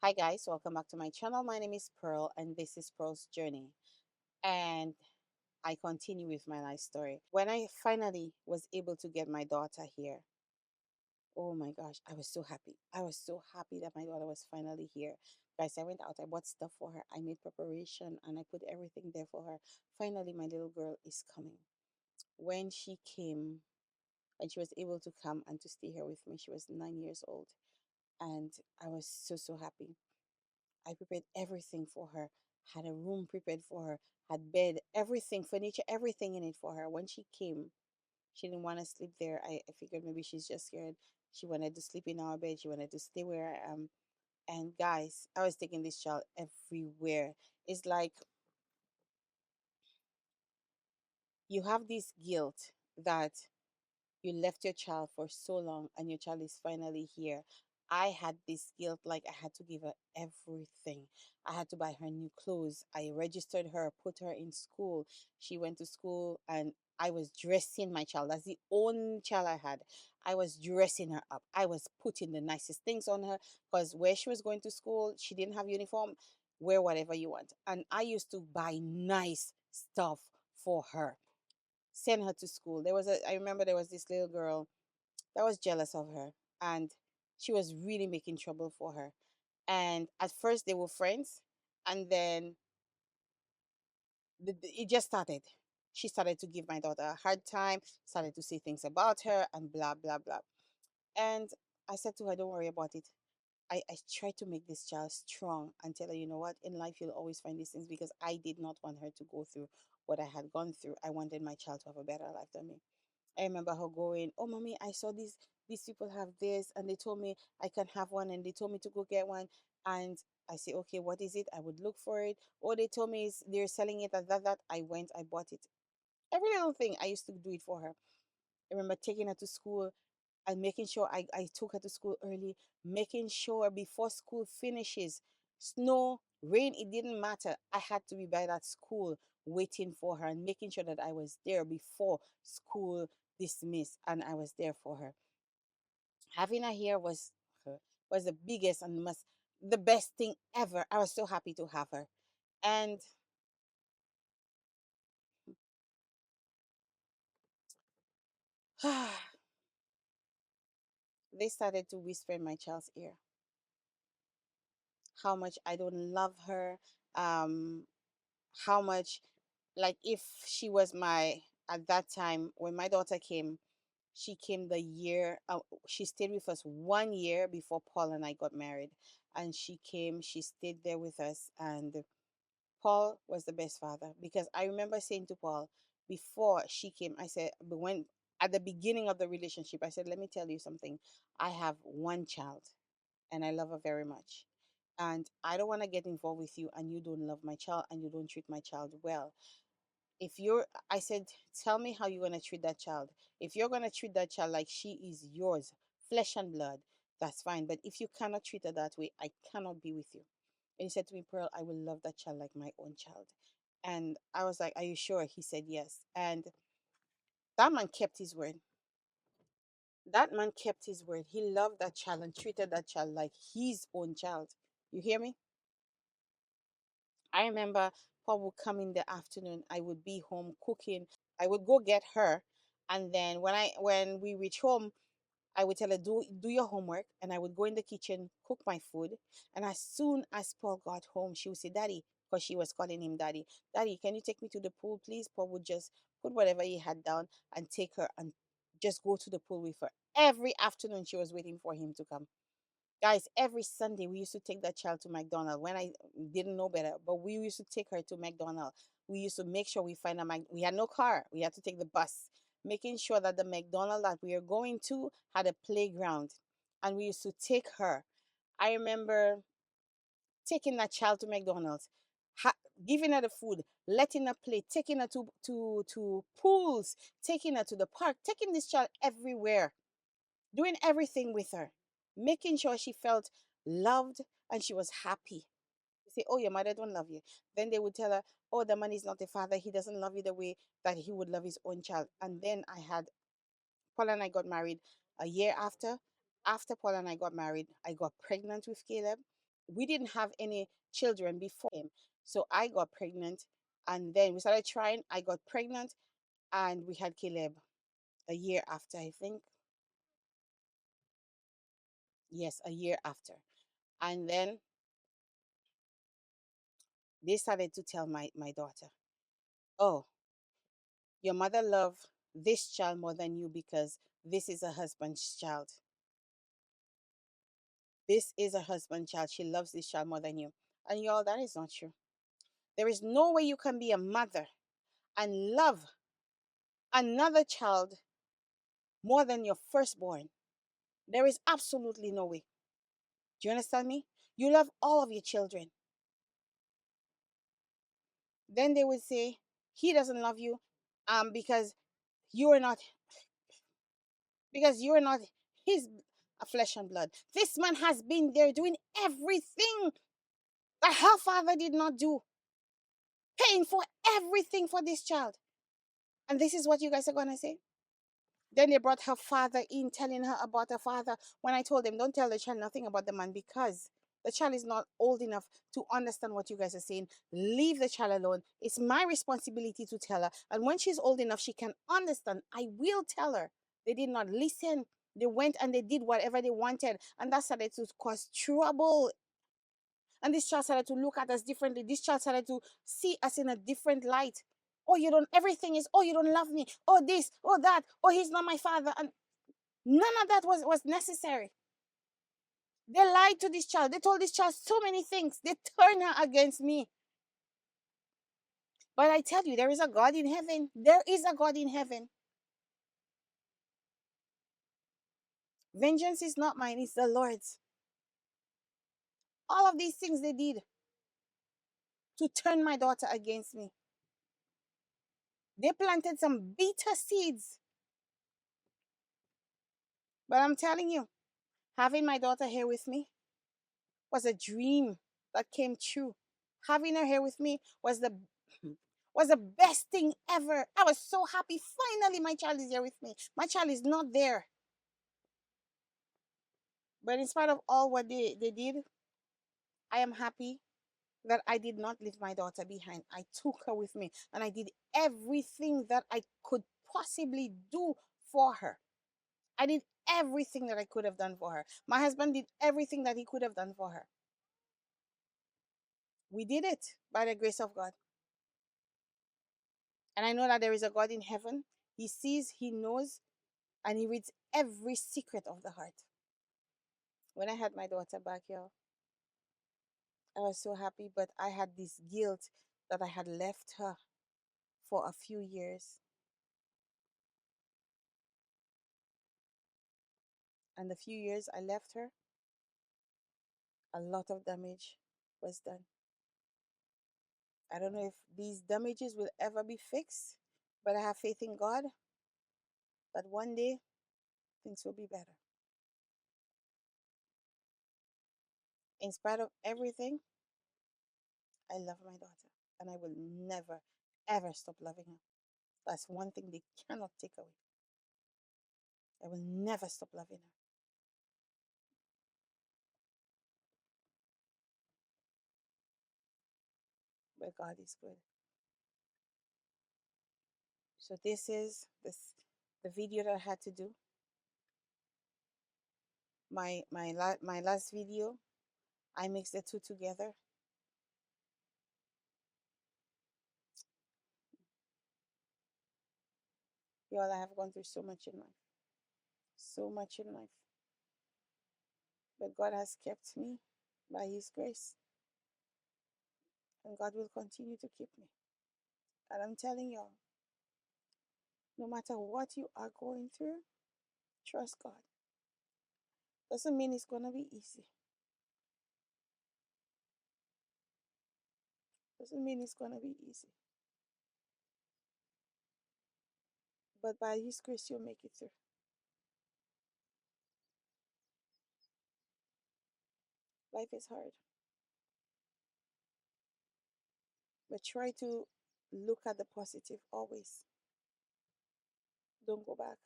Hi guys, welcome back to my channel. My name is Pearl and this is Pearl's Journey. And I continue with my life story. When I finally was able to get my daughter here, oh my gosh, I was so happy. I was so happy that my daughter was finally here. Guys, I went out, I bought stuff for her, I made preparation and I put everything there for her. Finally, my little girl is coming. When she came and she was able to come and to stay here with me, she was 9 years old. And I was so happy. I prepared everything for her, had a room prepared for her, had bed, everything, furniture, everything in it for her. When she came, she didn't want to sleep there. I figured maybe she's just scared. She wanted to sleep in our bed. She wanted to stay where I am. And guys, I was taking this child everywhere. It's like you have this guilt that you left your child for so long and your child is finally here. I had this guilt, like I had to give her everything. I had to buy her new clothes. I registered her, put her in school. She went to school and I was dressing my child. That's the only child I had. I was dressing her up. I was putting the nicest things on her because where she was going to school, she didn't have uniform. Wear whatever you want. And I used to buy nice stuff for her, send her to school. I remember there was this little girl that was jealous of her and she was really making trouble for her. And at first they were friends and then it just started. She started to give my daughter a hard time, started to say things about her and blah blah blah. And I said to her, don't worry about it. I tried to make this child strong and tell her, you know what, in life you'll always find these things because I did not want her to go through what I had gone through. I wanted my child to have a better life than me. I remember her going, "Oh, mommy, I saw these people have this, and they told me I can have one, and they told me to go get one." And I say, "Okay, what is it?" I would look for it. Or they told me they're selling it at that. I went, I bought it. Every little thing I used to do it for her. I remember taking her to school and making sure I took her to school early, making sure before school finishes, snow, rain, it didn't matter. I had to be by that school waiting for her and making sure that I was there before school dismissed and I was there for her. Having her here was the biggest and the best thing ever. I was so happy to have her. And they started to whisper in my child's ear how much I don't love her, um, how much, like, if she was my, at that time when my daughter came, she came the year, she stayed with us 1 year before Paul and I got married. And she came, she stayed there with us. And Paul was the best father because I remember saying to Paul before she came, I said, but when at the beginning of the relationship, I said, let me tell you something. I have one child and I love her very much. And I don't want to get involved with you and you don't love my child and you don't treat my child well. If you're, I said, tell me how you're going to treat that child. If you're going to treat that child like she is yours, flesh and blood, that's fine. But if you cannot treat her that way, I cannot be with you. And he said to me, Pearl, I will love that child like my own child. And I was like, are you sure? He said yes. And that man kept his word. That man kept his word. He loved that child and treated that child like his own child. You hear me? I remember Paul would come in the afternoon. I would be home cooking. I would go get her, and then when we reach home, I would tell her, do your homework, and I would go in the kitchen, cook my food. And as soon as Paul got home, she would say, Daddy, because she was calling him Daddy, Daddy, can you take me to the pool, please? Paul would just put whatever he had down and take her and just go to the pool with her. Every afternoon, she was waiting for him to come. Guys, every Sunday we used to take that child to McDonald's when I didn't know better, but we used to take her to McDonald's. We used to make sure we find a we had no car. We had to take the bus, making sure that the McDonald's that we were going to had a playground. And we used to take her. I remember taking that child to McDonald's, ha- giving her the food, letting her play, taking her to pools, taking her to the park, taking this child everywhere, doing everything with her, making sure she felt loved and she was happy. They say, oh, your mother don't love you. Then they would tell her, oh, the man is not a father. He doesn't love you the way that he would love his own child. And then Paul and I got married a year after. After Paul and I got married, I got pregnant with Caleb. We didn't have any children before him. So I got pregnant, and then we started trying. I got pregnant, and we had Caleb a year after, I think. Yes, a year after. And then they started to tell my daughter, oh, your mother loved this child more than you because this is a husband's child. This is a husband's child. She loves this child more than you. And y'all, that is not true. There is no way you can be a mother and love another child more than your firstborn. There is absolutely no way. Do you understand me? You love all of your children. Then they would say, he doesn't love you because you are not you are not his flesh and blood. This man has been there doing everything that her father did not do, paying for everything for this child. And this is what you guys are going to say? Then they brought her father in, telling her about her father. When I told them, don't tell the child nothing about the man because the child is not old enough to understand what you guys are saying. Leave the child alone. It's my responsibility to tell her. And when she's old enough, she can understand. I will tell her. They did not listen. They went and they did whatever they wanted. And that started to cause trouble. And this child started to look at us differently. This child started to see us in a different light. Oh, you don't, everything is, oh, you don't love me. Oh, this, oh, that. Oh, he's not my father. And none of that was necessary. They lied to this child. They told this child so many things. They turned her against me. But I tell you, there is a God in heaven. There is a God in heaven. Vengeance is not mine, it's the Lord's. All of these things they did to turn my daughter against me. They planted some bitter seeds. But I'm telling you, having my daughter here with me was a dream that came true. Having her here with me was the best thing ever. I was so happy. Finally, my child is here with me. My child is not there. But in spite of all what they did, I am happy that I did not leave my daughter behind. I took her with me and I did everything that I could possibly do for her. I did everything that I could have done for her. My husband did everything that he could have done for her. We did it by the grace of God. And I know that there is a God in heaven. He sees, he knows, and he reads every secret of the heart. When I had my daughter back, y'all, I was so happy, but I had this guilt that I had left her for a few years. And the few years I left her, a lot of damage was done. I don't know if these damages will ever be fixed, but I have faith in God that one day things will be better. In spite of everything, I love my daughter and I will never, ever stop loving her. That's one thing they cannot take away. I will never stop loving her. But God is good. So this is the video that I had to do. My last video, I mixed the two together. Y'all, I have gone through so much in life. So much in life. But God has kept me by his grace. And God will continue to keep me. And I'm telling y'all, no matter what you are going through, trust God. Doesn't mean it's gonna be easy. Doesn't mean it's gonna be easy. But by his grace you'll make it through. Life is hard. But try to look at the positive always. Don't go back.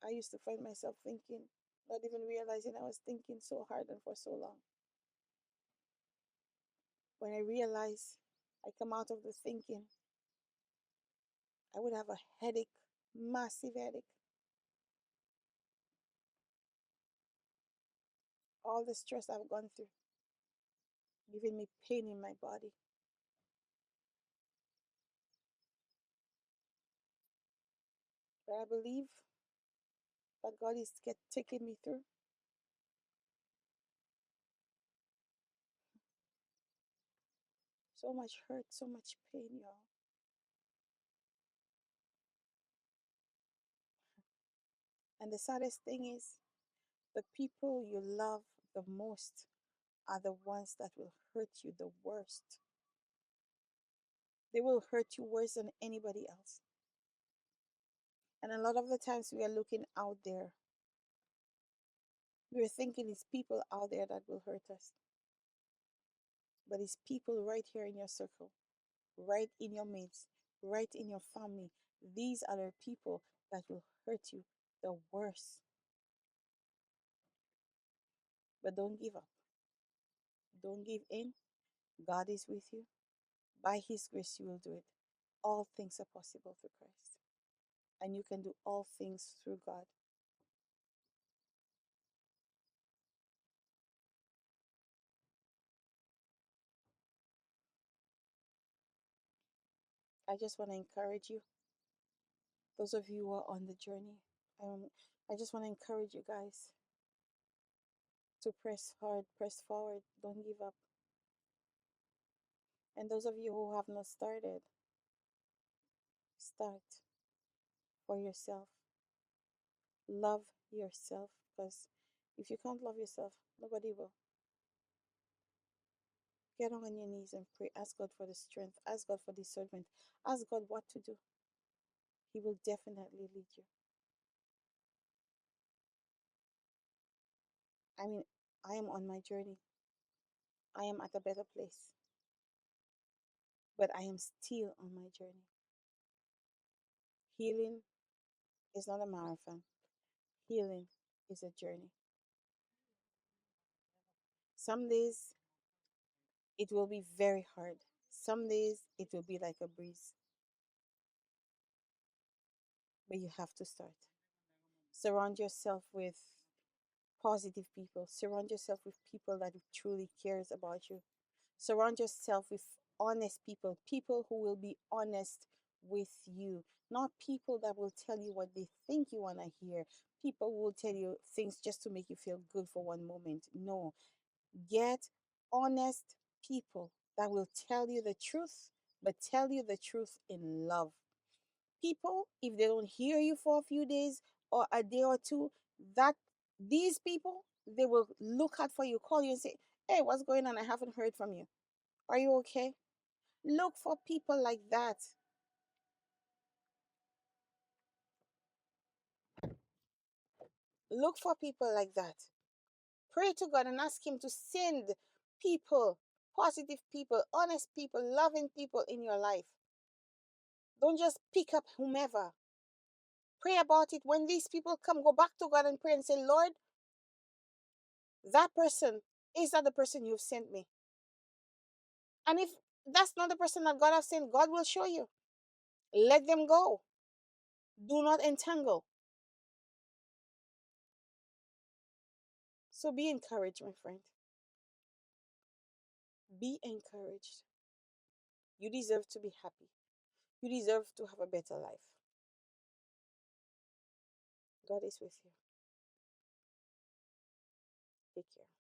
I used to find myself thinking, not even realizing I was thinking so hard and for so long. When I realize I come out of the thinking, I would have a headache, massive headache. All the stress I've gone through, giving me pain in my body. But I believe that God is taking me through. So much hurt, so much pain, y'all. And the saddest thing is, the people you love the most are the ones that will hurt you the worst. They will hurt you worse than anybody else. And a lot of the times we are looking out there. We're thinking it's people out there that will hurt us. But it's people right here in your circle, right in your midst, right in your family. These are the people that will hurt you the worst. But don't give up. Don't give in. God is with you. By His grace, you will do it. All things are possible through Christ. And you can do all things through God. I just want to encourage you, those of you who are on the journey. I just want to encourage you guys to press hard, press forward, don't give up. And those of you who have not started, start for yourself. Love yourself, because if you can't love yourself, nobody will. Get on your knees and pray. Ask God for the strength. Ask God for discernment. Ask God what to do. He will definitely lead you. I mean, I am on my journey. I am at a better place, but I am still on my journey. Healing is not a marathon, healing is a journey. Some days it will be very hard, some days it will be like a breeze, but you have to start. Surround yourself with positive people, surround yourself with people that truly cares about you. Surround yourself with honest people, people who will be honest with you, not people that will tell you what they think you want to hear, people who will tell you things just to make you feel good for one moment. No, get honest people that will tell you the truth, but tell you the truth in love. People, if they don't hear you for a few days or a day or two, that these people, they will look out for you, call you and say, "Hey, what's going on? I haven't heard from you. Are you okay?" Look for people like that. Look for people like that. Pray to God and ask Him to send people, positive people, honest people, loving people in your life. Don't just pick up whomever. Pray about it. When these people come, go back to God and pray and say, "Lord, that person, is that the person you've sent me?" And if that's not the person that God has sent, God will show you. Let them go. Do not entangle. So be encouraged, my friend. Be encouraged. You deserve to be happy. You deserve to have a better life. God is with you. Take care.